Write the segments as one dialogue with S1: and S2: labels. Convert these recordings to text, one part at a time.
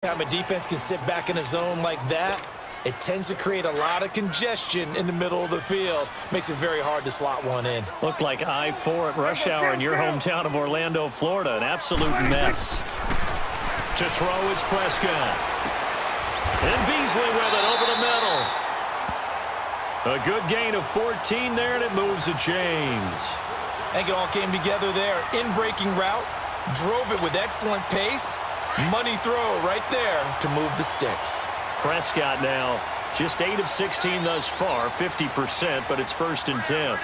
S1: Time a defense can sit back in a zone like that, it tends to create a lot of congestion in the middle of the field. Makes it very hard to slot one in.
S2: Looked like I-4 at rush hour in your hometown of Orlando, Florida. An absolute mess. To throw is Prescott. And Beasley with it over the middle. A good gain of 14 there, and it moves the chains.
S1: I think it all came together there. In-breaking route, drove it with excellent pace. Money throw right there to move the sticks.
S2: Prescott now just 8 of 16 thus far, 50%, but it's 1st and 10.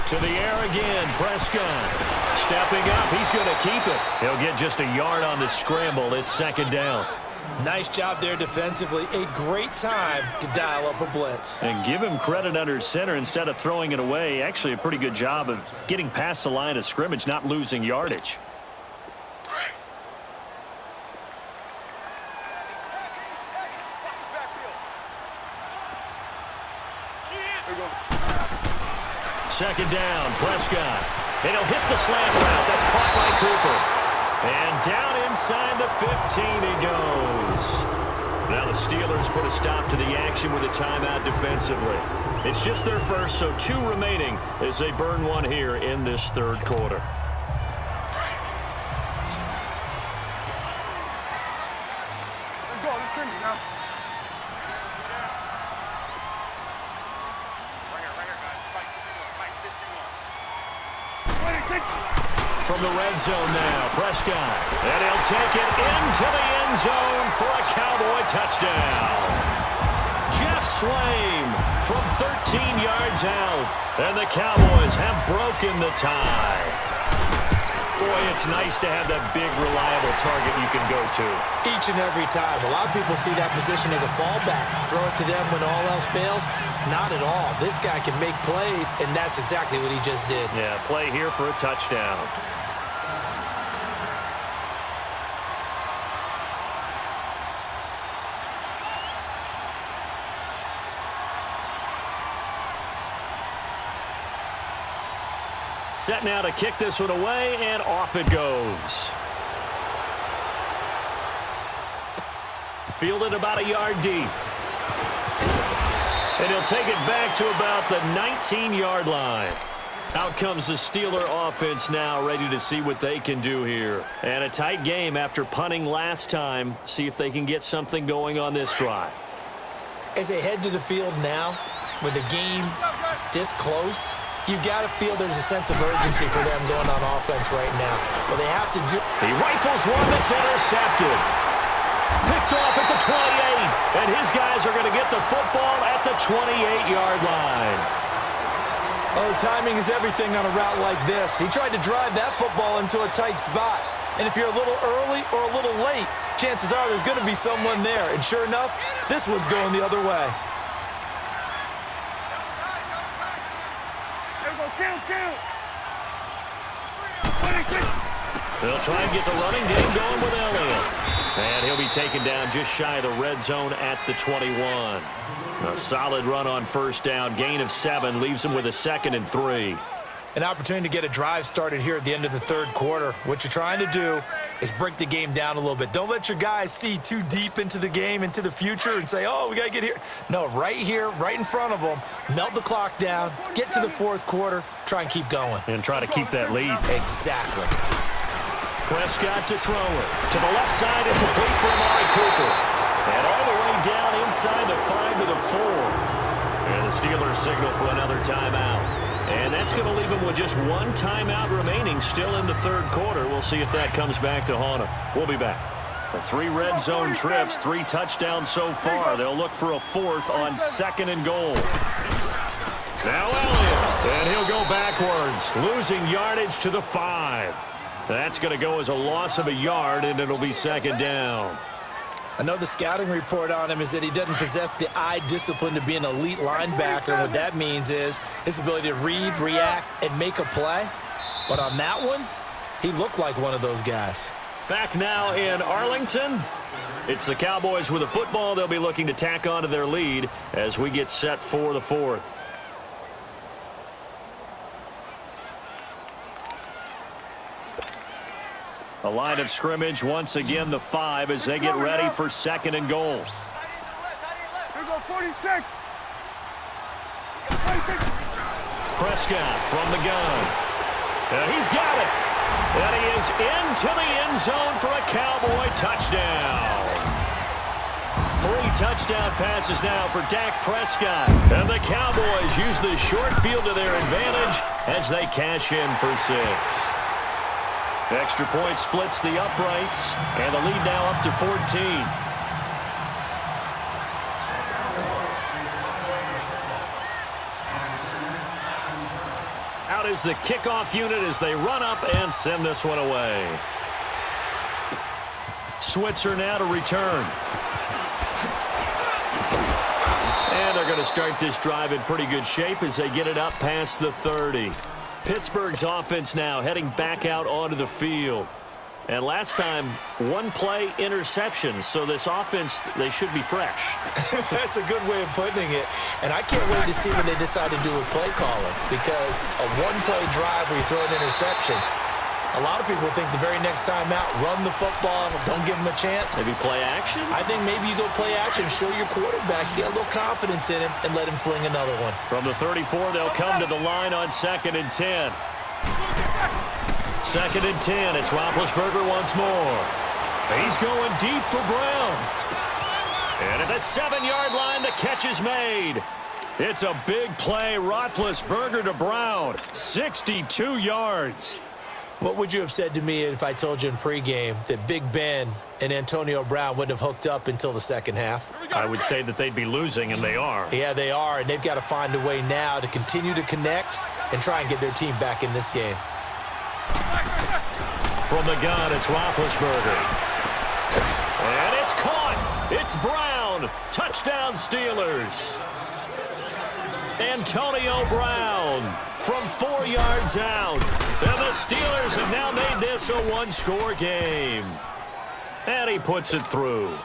S2: To the air again, Prescott. Stepping up, he's going to keep it. He'll get just a yard on the scramble. It's 2nd down.
S1: Nice job there defensively. A great time to dial up a blitz.
S2: And give him credit under center instead of throwing it away. Actually a pretty good job of getting past the line of scrimmage, not losing yardage. Second down, Prescott. And he'll hit the slant route. That's caught by Cooper. And down inside the 15 he goes. Now the Steelers put a stop to the action with a timeout defensively. It's just their first, so 2 remaining as they burn one here in this 3rd quarter.
S3: Let's go. Let's trim it now.
S2: From the red zone now, Prescott. And he'll take it into the end zone for a Cowboy touchdown. Jeff Swaim from 13 yards out. And the Cowboys have broken the tie. Boy, it's nice to have that big, reliable target you can go to.
S1: Each and every time. A lot of people see that position as a fallback. Throw it to them when all else fails. Not at all. This guy can make plays, and that's exactly what he just did.
S2: Yeah, play here for a touchdown. Set now to kick this one away, and off it goes. Fielded about a yard deep. And he'll take it back to about the 19-yard line. Out comes the Steeler offense now, ready to see what they can do here. And a tight game after punting last time. See if they can get something going on this drive.
S1: As they head to the field now, with the game this close, you've got to feel there's a sense of urgency for them going on offense right now. But they have to do...
S2: He rifles one that's intercepted. Picked off at the 28. And his guys are going to get the football at the 28-yard line.
S1: Oh, timing is everything on a route like this. He tried to drive that football into a tight spot. And if you're a little early or a little late, chances are there's going to be someone there. And sure enough, this one's going the other way.
S2: They'll try and get the running game going with Elliott. And he'll be taken down just shy of the red zone at the 21. A solid run on 1st down. Gain of 7 leaves him with a 2nd and 3.
S1: An opportunity to get a drive started here at the end of the 3rd quarter. What you're trying to do is break the game down a little bit. Don't let your guys see too deep into the game, into the future, and say, oh, we got to get here. No, right here, right in front of them, melt the clock down, get to the 4th quarter, try and keep going.
S2: And try to keep that lead.
S1: Exactly.
S2: Prescott to throw it. To the left side and complete for Amari Cooper. And all the way down inside the 5 to the 4. And the Steelers signal for another timeout. And that's going to leave them with just 1 timeout remaining still in the 3rd quarter. We'll see if that comes back to haunt them. We'll be back. The 3 red zone trips, 3 touchdowns so far. They'll look for a 4th on 2nd and goal. Now Elliott. And he'll go backwards, losing yardage to the 5. That's going to go as a loss of a yard, and it'll be 2nd down.
S1: I know the scouting report on him is that he doesn't possess the eye discipline to be an elite linebacker. And what that means is his ability to read, react, and make a play. But on that one, he looked like one of those guys.
S2: Back now in Arlington. It's the Cowboys with a football. They'll be looking to tack onto their lead as we get set for the 4th. A line of scrimmage, once again the 5 as they get ready for 2nd and goal.
S3: Here go 46. 46.
S2: Prescott from the gun. And he's got it. And he is into the end zone for a Cowboy touchdown. 3 touchdown passes now for Dak Prescott. And the Cowboys use the short field to their advantage as they cash in for 6. Extra point splits the uprights, and the lead now up to 14. Out is the kickoff unit as they run up and send this one away. Switzer now to return. And they're going to start this drive in pretty good shape as they get it up past the 30. Pittsburgh's offense now heading back out onto the field. And last time, 1-play interception. So this offense, they should be fresh.
S1: That's a good way of putting it. And I can't wait to see what they decide to do with play calling, because a 1-play drive where you throw an interception, a lot of people think the very next time out, run the football, don't give them a chance.
S2: Maybe play action?
S1: I think maybe you go play action, show your quarterback, get a little confidence in him, and let him fling another one.
S2: From the 34, they'll come to the line on 2nd and 10. 2nd and 10, it's Roethlisberger once more. He's going deep for Brown. And at the 7-yard line, the catch is made. It's a big play, Roethlisberger to Brown, 62 yards.
S1: What would you have said to me if I told you in pregame that Big Ben and Antonio Brown wouldn't have hooked up until the second half?
S2: I would say that they'd be losing, and they are.
S1: Yeah, they are, and they've got to find a way now to continue to connect and try and get their team back in this game.
S2: From the gun, it's Roethlisberger. And it's caught. It's Brown. Touchdown, Steelers. Antonio Brown from 4 yards out. And the Steelers have now made this a 1-score game. And he puts it through.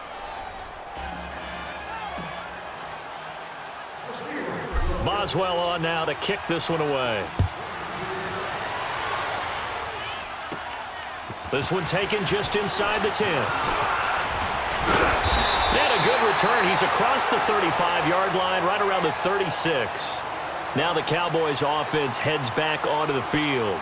S2: Boswell on now to kick this one away. This one taken just inside the 10. And a good return. He's across the 35-yard line, right around the 36. Now the Cowboys offense heads back onto the field.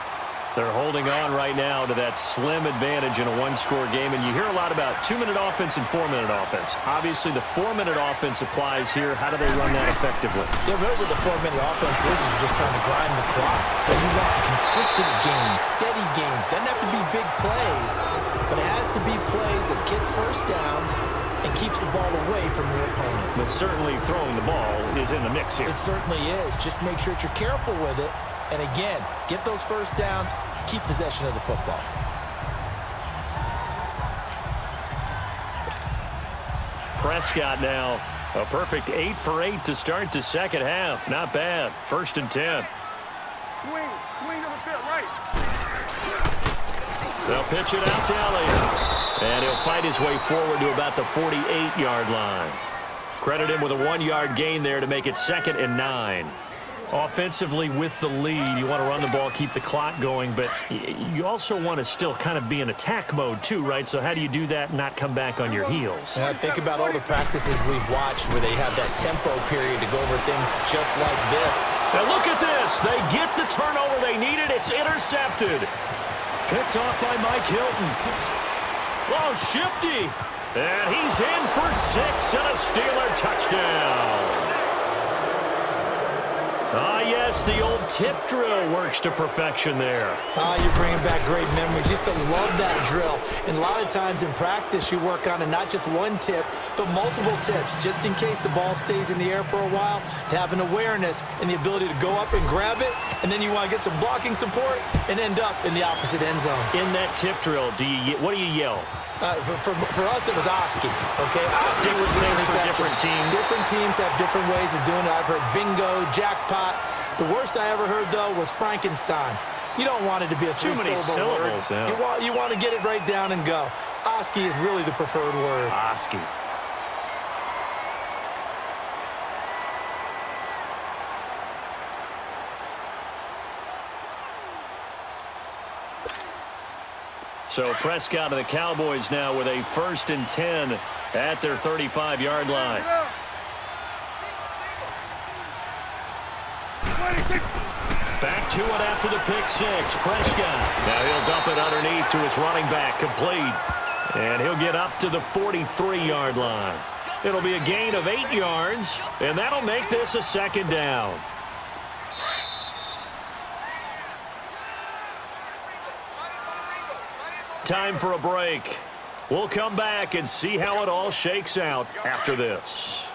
S2: They're holding on right now to that slim advantage in a 1-score game. And you hear a lot about 2-minute offense and 4-minute offense. Obviously, the 4-minute offense applies here. How do they run that effectively?
S1: Yeah, remember the 4-minute offense is just trying to grind the clock. So you want consistent gains, steady gains. Doesn't have to be big plays, but it has to be plays that gets first downs and keeps the ball away from your opponent.
S2: But certainly throwing the ball is in the mix here.
S1: It certainly is. Just make sure that you're careful with it. And again, get those first downs, keep possession of the football.
S2: Prescott now, a perfect 8 for 8 to start the second half. Not bad. 1st and 10.
S3: Swing to the pit right.
S2: They'll pitch it out to Elliott. And he'll fight his way forward to about the 48-yard line. Credit him with a 1-yard gain there to make it 2nd and 9. Offensively with the lead, you want to run the ball, keep the clock going, but you also want to still kind of be in attack mode too, right? So how do you do that and not come back on your heels?
S1: Think about all the practices we've watched where they have that tempo period to go over things just like this.
S2: Now look at this. They get the turnover they needed. It's intercepted. Picked off by Mike Hilton. Oh, shifty. And he's in for 6 and a Steeler touchdown. Ah, yes, the old tip drill works to perfection there.
S1: You're bringing back great memories. Used to love that drill. And a lot of times in practice, you work on it, not just one tip, but multiple tips, just in case the ball stays in the air for a while, to have an awareness and the ability to go up and grab it, and then you want to get some blocking support and end up in the opposite end zone.
S2: In that tip drill, what do you yell?
S1: For us, it was Oski. Okay, Oski was the interception.
S2: Different teams.
S1: Different teams have different ways of doing it. I've heard bingo, jackpot. The worst I ever heard, though, was Frankenstein. You don't want it to be a three-syllable word.
S2: Yeah.
S1: You want to get it right down and go. Oski is really the preferred word.
S2: Oski. So Prescott of the Cowboys now with a 1st and 10 at their 35-yard line. Back to it after the pick six. Prescott. Now he'll dump it underneath to his running back. Complete. And he'll get up to the 43-yard line. It'll be a gain of 8 yards, and that'll make this a 2nd down. Time for a break. We'll come back and see how it all shakes out after this.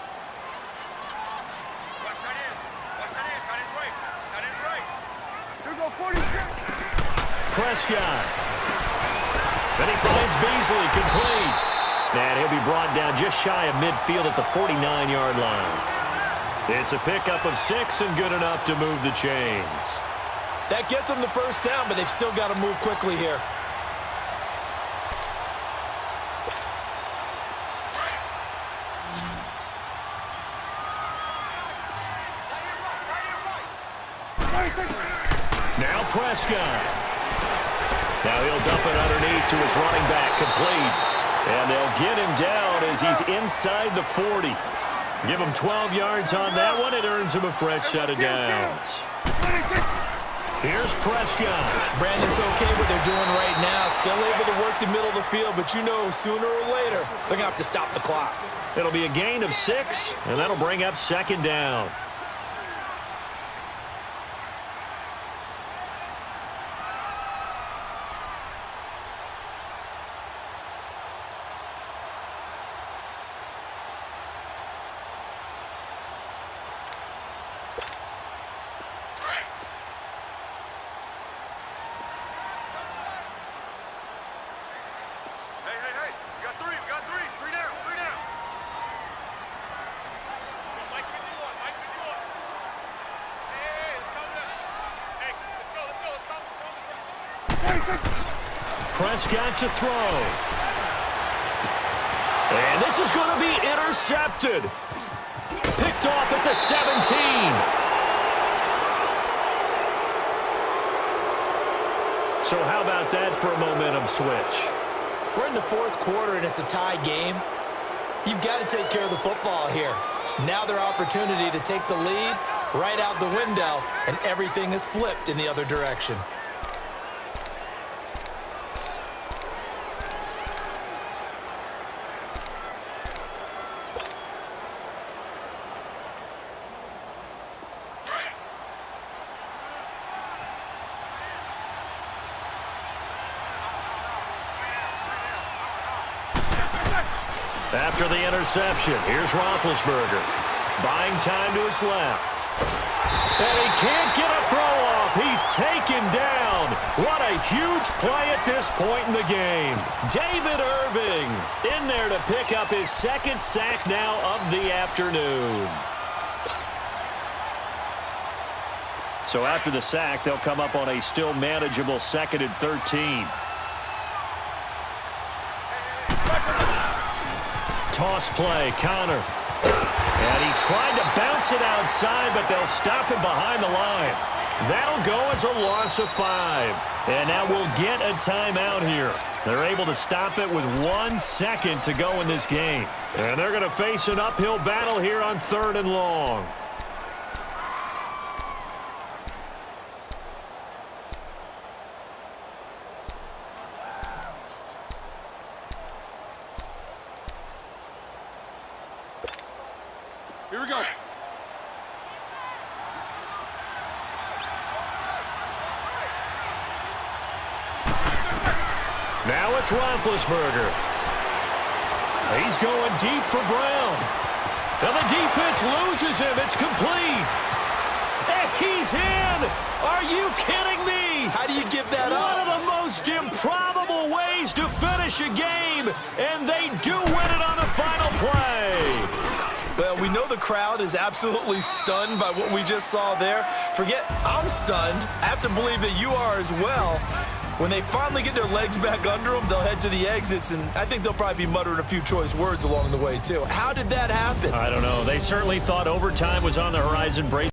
S2: Prescott. Then he finds Beasley, complete. And he'll be brought down just shy of midfield at the 49-yard line. It's a pickup of 6 and good enough to move the chains.
S1: That gets them the 1st down, but they've still got to move quickly here.
S2: Now Prescott. Now he'll dump it underneath to his running back, complete. And they'll get him down as he's inside the 40. Give him 12 yards on that one. It earns him a fresh set of downs. Here's Prescott.
S1: Brandon's okay what they're doing right now. Still able to work the middle of the field, but you know sooner or later they're going to have to stop the clock.
S2: It'll be a gain of 6, and that'll bring up 2nd down. Prescott to throw. And this is going to be intercepted. Picked off at the 17. So how about that for a momentum switch?
S1: We're in the 4th quarter, and it's a tie game. You've got to take care of the football here. Now their opportunity to take the lead right out the window, and everything is flipped in the other direction.
S2: After the interception, here's Roethlisberger. Buying time to his left. And he can't get a throw off. He's taken down. What a huge play at this point in the game. David Irving in there to pick up his 2nd sack now of the afternoon. So after the sack, they'll come up on a still manageable 2nd and 13. Toss play, Connor. And he tried to bounce it outside, but they'll stop him behind the line. That'll go as a loss of 5. And now we'll get a timeout here. They're able to stop it with 1 second to go in this game. And they're going to face an uphill battle here on 3rd and long.
S3: Here we go.
S2: Now it's Roethlisberger. He's going deep for Brown. And the defense loses him. It's complete. And he's in. Are you kidding me?
S1: How do you give that up?
S2: One of the most improbable ways to finish a game, and they do win it on the final play.
S1: Well, we know the crowd is absolutely stunned by what we just saw there. Forget I'm stunned. I have to believe that you are as well. When they finally get their legs back under them, they'll head to the exits, and I think they'll probably be muttering a few choice words along the way, too. How did that happen?
S2: I don't know. They certainly thought overtime was on the horizon.